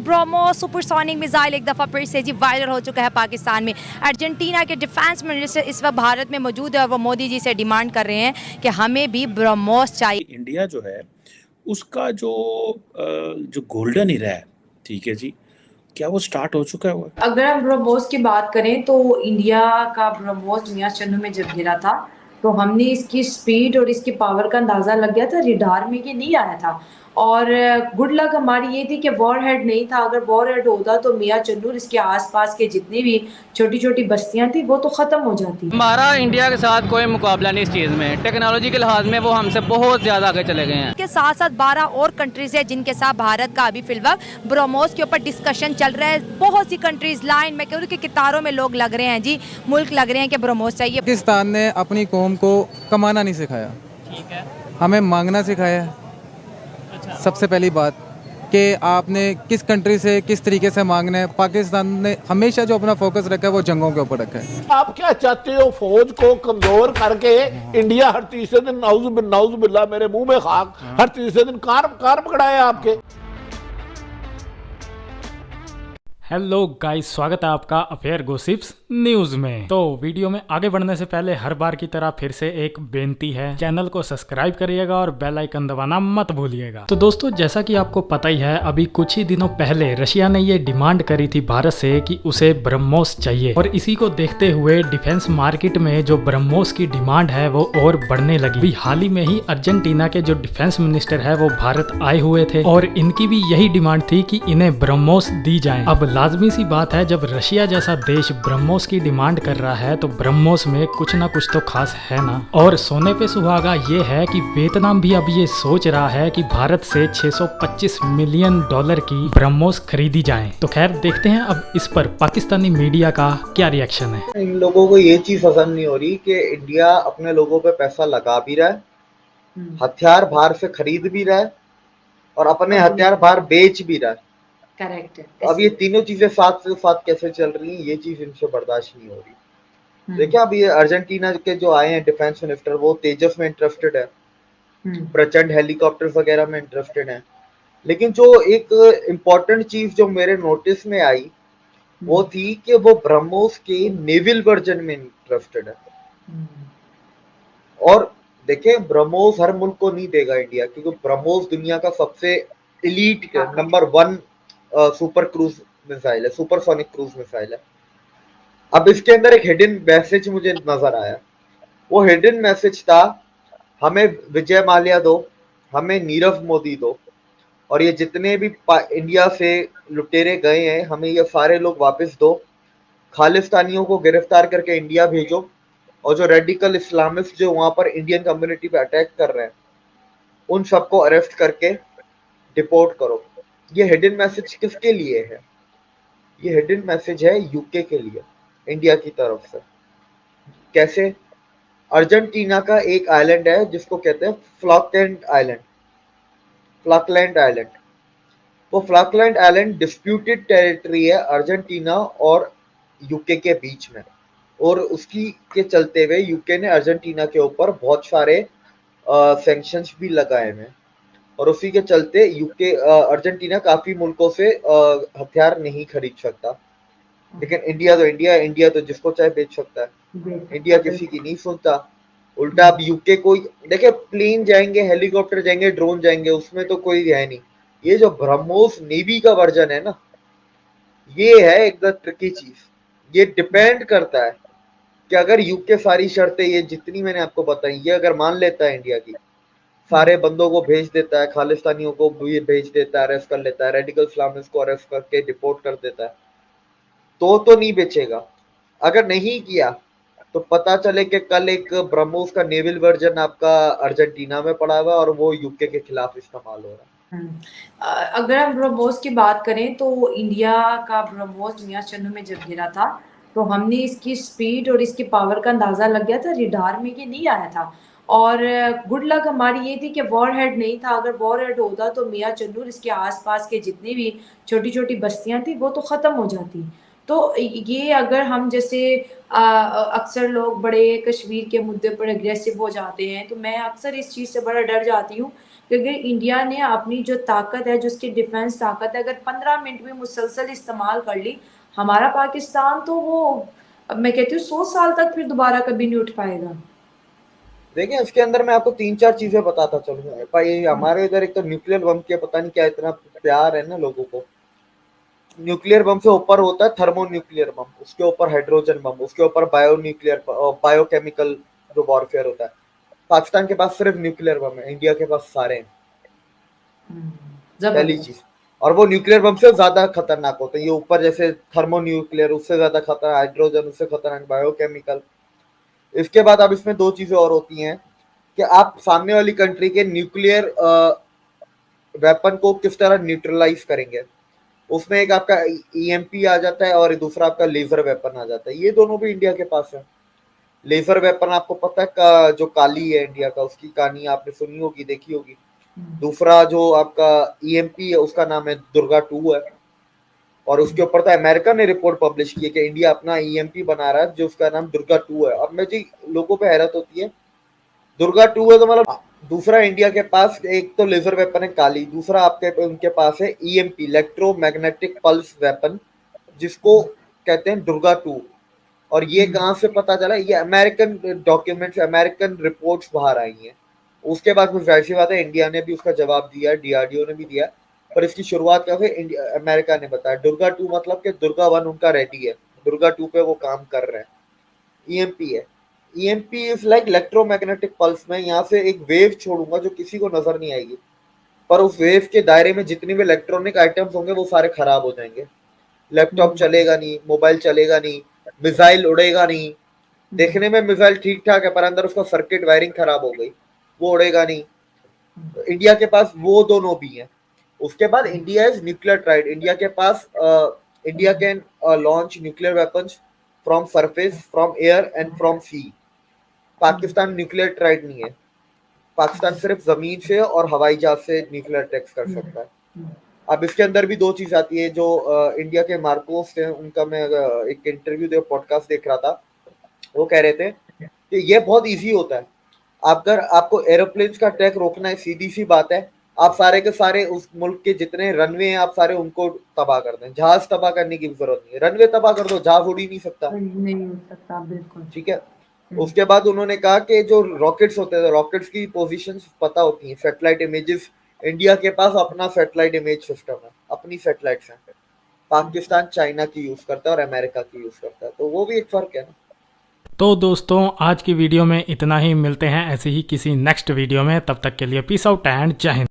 BrahMos supersonic missile एक दफ़ा फिर से जी वायरल हो चुका है पाकिस्तान में। अर्जेंटीना के डिफेंस मिनिस्टर इस वक्त भारत में मौजूद है और वो मोदी जी से डिमांड कर रहे हैं कि हमें भी ब्रह्मोस चाहिए। इंडिया जो है उसका जो गोल्डन इरा है, ठीक है जी, क्या वो स्टार्ट हो चुका है? वो अगर हम ब्रह्मोस की बात करें तो इंडिया का ब्रह्मोस मियां चन्नू में जब गिरा था तो हमने इसकी स्पीड और इसकी पावर का अंदाजा लग गया था, रिडार में ये नहीं आया था। और गुड लक हमारी ये थी कि वॉर हेड नहीं था। अगर वॉर हेड होता तो मियां चन्नू इसके आसपास के जितनी भी छोटी छोटी बस्तियां थी वो तो खत्म हो जाती। हमारा इंडिया के साथ कोई मुकाबला नहीं इस चीज़ में, टेक्नोलॉजी के लिहाज में वो हमसे बहुत ज़्यादा आगे चले गए हैं। के साथ साथ 12 और कंट्रीज है जिनके साथ भारत का अभी फिलहाल ब्रह्मोस के ऊपर डिस्कशन चल रहा है। बहुत सी कंट्रीज लाइन में क्योंकि कतारों में लोग लग रहे हैं जी, मुल्क लग रहे हैं कि ब्रह्मोस चाहिए। पाकिस्तान ने अपनी कौम को कमाना नहीं सिखाया, ठीक है। हमें मांगना सिखाया है। सबसे पहली बात कि आपने किस कंट्री से किस तरीके से मांगना है। पाकिस्तान ने हमेशा जो अपना फोकस रखा है वो जंगों के ऊपर रखा है। आप क्या चाहते हो, फौज को कमजोर करके इंडिया हर तीसरे दिन नाउज बिल्ला मेरे मुंह में खाक, हर तीसरे दिन कार पकड़ाए आपके। हेलो गाइस, स्वागत है आपका अफेयर गॉसिप्स न्यूज में। तो वीडियो में आगे बढ़ने से पहले हर बार की तरह फिर से एक बेनती है, चैनल को सब्सक्राइब करिएगा और बेल आइकन दबाना मत भूलिएगा। तो दोस्तों, जैसा कि आपको पता ही है, अभी कुछ ही दिनों पहले रशिया ने ये डिमांड करी थी भारत से कि उसे ब्रह्मोस चाहिए, और इसी को देखते हुए डिफेंस मार्केट में जो ब्रह्मोस की डिमांड है वो और बढ़ने लगी। अभी हाल ही में ही अर्जेंटीना के जो डिफेंस मिनिस्टर है वो भारत आए हुए थे और इनकी भी यही डिमांड थी कि इन्हें ब्रह्मोस दी जाए। अब लाजमी सी बात है, जब रशिया जैसा देश ब्रह्मोस की डिमांड कर रहा है तो ब्रह्मोस में कुछ ना कुछ तो खास है ना। और सोने पे सुहागा ये है कि वियतनाम भी अब ये सोच रहा है कि भारत से 625 मिलियन डॉलर की ब्रह्मोस खरीदी जाए। तो खैर, देखते हैं अब इस पर पाकिस्तानी मीडिया का क्या रिएक्शन है। इन लोगों को ये चीज पसंद नहीं हो रही कि इंडिया अपने लोगों पे पैसा लगा भी रहा है, हथियार बाहर से खरीद भी रहा है और अपने हथियार बाहर बेच भी रहा है। करेक्ट है। अब ये तीनों चीजें साथ से साथ कैसे चल रही हैं, ये चीज इनसे बर्दाश्त नहीं हो रही। देखिए, अब ये अर्जेंटीना के जो आए हैं डिफेंस मिनिस्टर, वो तेजस में इंटरेस्टेड है, प्रचंड हेलीकॉप्टर्स वगैरह में इंटरेस्टेड है। लेकिन जो एक इम्पोर्टेंट चीज जो मेरे नोटिस में आई वो थी कि वो ब्रह्मोस के नेवल वर्जन में इंटरेस्टेड है। और देखिए, ब्रह्मोस हर मुल्क को नहीं देगा इंडिया, क्योंकि ब्रह्मोस दुनिया का सबसे elite number 1 super cruise missile है, सुपरसोनिक क्रूज मिसाइल है। अब इसके अंदर एक हिडन मैसेज मुझे नजर आया। वो हिडन मैसेज था, हमें विजय माल्या दो, हमें नीरव मोदी दो, और ये जितने भी इंडिया से लुटेरे गए हैं हमें ये सारे लोग वापस दो। खालिस्तानियों को गिरफ्तार करके इंडिया भेजो, और जो रेडिकल इस्लामिस्ट जो वहां पर इंडियन कम्युनिटी पे अटैक कर रहे हैं उन सबको अरेस्ट करके डिपोर्ट करो। ये हिडन मैसेज किसके लिए है? ये हिडन मैसेज है यूके के लिए, इंडिया की तरफ से। कैसे? अर्जेंटीना का एक आइलैंड है जिसको कहते हैं फ्लॉकलैंड आइलैंड। फ्लॉकलैंड आइलैंड, वो फ्लॉकलैंड आइलैंड डिस्प्यूटेड टेरिटरी है अर्जेंटीना और यूके के बीच में, और उसकी के चलते हुए यूके ने अर्जेंटीना के ऊपर बहुत सारे सैंक्शंस भी लगाए हैं, और उसी के चलते यूके अर्जेंटीना काफी मुल्कों से हथियार नहीं खरीद सकता। लेकिन इंडिया तो जिसको चाहे बेच सकता है। इंडिया किसी की नहीं सुनता। उल्टा अब यूके को देखिए, प्लेन जाएंगे, हेलीकॉप्टर जाएंगे, ड्रोन जाएंगे, उसमें तो कोई है नहीं। ये जो ब्रह्मोस नेवी का वर्जन है ना, ये है एक ट्रिकी चीज। ये डिपेंड करता है कि अगर यूके सारी शर्तें ये जितनी मैंने आपको बताई ये अगर मान लेता है, इंडिया की सारे बंदों को भेज देता है, खालिस्तानियों को भी भेज देता है, अरेस्ट कर लेता है, रेडिकल इस्लामिस्ट को अरेस्ट करके डिपोर्ट कर देता है, तो नहीं बेचेगा। अगर नहीं किया तो पता चले कि कल एक ब्रह्मोस का नेवल वर्जन आपका अर्जेंटीना में पड़ा हुआ है और वो यूके के खिलाफ इस्तेमाल हो रहा है। अगर हम ब्रह्मोस की बात करें तो इंडिया का ब्रह्मोस मियां चन्नू में जब गिरा था तो हमने इसकी स्पीड और इसकी पावर का अंदाजा लग गया था, रिडार में ये नहीं आया था। और गुड लक हमारी ये थी कि वॉर हेड नहीं था। अगर वॉर हेड होता तो मियां चन्नू इसके आसपास के जितनी भी छोटी छोटी बस्तियां थी वो तो खत्म हो जाती। तो ये अगर हम जैसे अक्सर लोग बड़े कश्मीर के मुद्दे पर अग्रेसिव हो जाते हैं, तो मैं अक्सर इस चीज़ से बड़ा डर जाती हूँ कि अगर इंडिया ने अपनी जो ताकत है, जो उसकी डिफेंस ताकत है, अगर 15 मिनट भी मुसलसल इस्तेमाल कर ली, हमारा पाकिस्तान तो वो मैं कहती हूँ 100 साल तक फिर दोबारा कभी नहीं उठ पाएगा। देखिए इसके अंदर मैं आपको 3-4 चीजें बताता चलूंगा भाई। हमारे इधर एक तो न्यूक्लियर बम के पता नहीं क्या इतना प्यार है ना लोगों को। न्यूक्लियर बम से ऊपर होता है थर्मो न्यूक्लियर बम, उसके ऊपर हाइड्रोजन बम, उसके ऊपर बायो न्यूक्लियर बायोकेमिकल जो वॉरफेयर होता है। पाकिस्तान के पास सिर्फ न्यूक्लियर बम है, इंडिया के पास सारे हैं। पहली जबरदस्त। चीज। और वो न्यूक्लियर बम से ज्यादा खतरनाक होते हैं। ये ऊपर जैसे थर्मो न्यूक्लियर उससे ज्यादा खतरनाक, हाइड्रोजन उससे खतरनाक, बायोकेमिकल। इसके बाद अब इसमें दो चीजें और होती हैं कि आप सामने वाली कंट्री के न्यूक्लियर वेपन को किस तरह न्यूट्रलाइज करेंगे। उसमें एक आपका ईएमपी आ जाता है और दूसरा आपका लेजर वेपन आ जाता है। ये दोनों भी इंडिया के पास है। लेजर वेपन आपको पता है जो काली है इंडिया का, उसकी कहानी आपने सुनी होगी, देखी होगी। दूसरा जो आपका ईएमपी है उसका नाम है दुर्गा 2 है। और उसके ऊपर तो अमेरिका ने रिपोर्ट पब्लिश की है कि इंडिया अपना ईएमपी बना रहा है जो उसका नाम दुर्गा 2 है। अब मैं जी लोगों पे हैरत होती है, दुर्गा 2 है तो मतलब दूसरा इंडिया के पास एक तो लेजर वेपन है काली, दूसरा आपके उनके पास है ईएमपी इलेक्ट्रोमैग्नेटिक पल्स वेपन, जिसको कहते हैं दुर्गा 2। और ये कहां से पता चला? ये अमेरिकन डॉक्यूमेंट्स, अमेरिकन रिपोर्ट्स बाहर आई हैं। उसके बाद फिर जाहिर सी बात है इंडिया ने भी उसका जवाब दिया, डीआरडीओ ने भी दिया। पर इसकी शुरुआत क्या हुई? अमेरिका ने बताया दुर्गा 2 मतलब कि दुर्गा 1 उनका रेडी है, दुर्गा 2 पे वो काम कर रहे हैं। ईएमपी है, EMP is like electromagnetic pulse. में यहाँ से एक वेव छोड़ूंगा जो किसी को नजर नहीं आएगी, पर उस वेव के दायरे में जितनी भी इलेक्ट्रॉनिक आइटम्स होंगे वो सारे खराब हो जाएंगे। लैपटॉप चलेगा नहीं, मोबाइल चलेगा नहीं, मिसाइल उड़ेगा नहीं। देखने में मिसाइल ठीक ठाक है पर अंदर उसका सर्किट वायरिंग खराब हो गई, वो उड़ेगा नहीं। तो इंडिया के पास वो दोनों भी हैं। उसके बाद India is nuclear triad. India के पास India can launch nuclear weapons from surface, from air and from sea. Pakistan nuclear triad नहीं है। पाकिस्तान सिर्फ जमीन से और हवाई जहाज से न्यूक्लियर अटैक्स कर सकता है। अब इसके अंदर भी दो चीज आती है। जो इंडिया के मार्कोस थे उनका मैं एक इंटरव्यू पॉडकास्ट देख रहा था, वो कह रहे थे कि ये बहुत इजी होता है। अगर आपको एरोप्लेन्स का अटैक रोकना है, सीधी सी बात है, आप सारे के सारे उस मुल्क के जितने रनवे हैं आप सारे उनको तबाह कर दें। जहाज तबाह करने की जरूरत नहीं है, रनवे तबाह कर दो, जहाज उड़ ही नहीं सकता। नहीं हो सकता, बिल्कुल। ठीक है। उसके बाद उन्होंने कहा कि जो रॉकेट्स होते हैं, रॉकेट्स की पोजीशंस पता होती हैं, सैटेलाइट इमेजेस। इंडिया के पास अपना सैटेलाइट इमेज सिस्टम है, अपनी सैटेलाइट्स हैं। पाकिस्तान चाइना की यूज करता है और अमेरिका की यूज करता है, तो वो भी एक फर्क है ना। तो दोस्तों आज की वीडियो में इतना ही, मिलते हैं ऐसे ही किसी नेक्स्ट वीडियो में। तब तक के लिए पीस आउट एंड जय हिंद।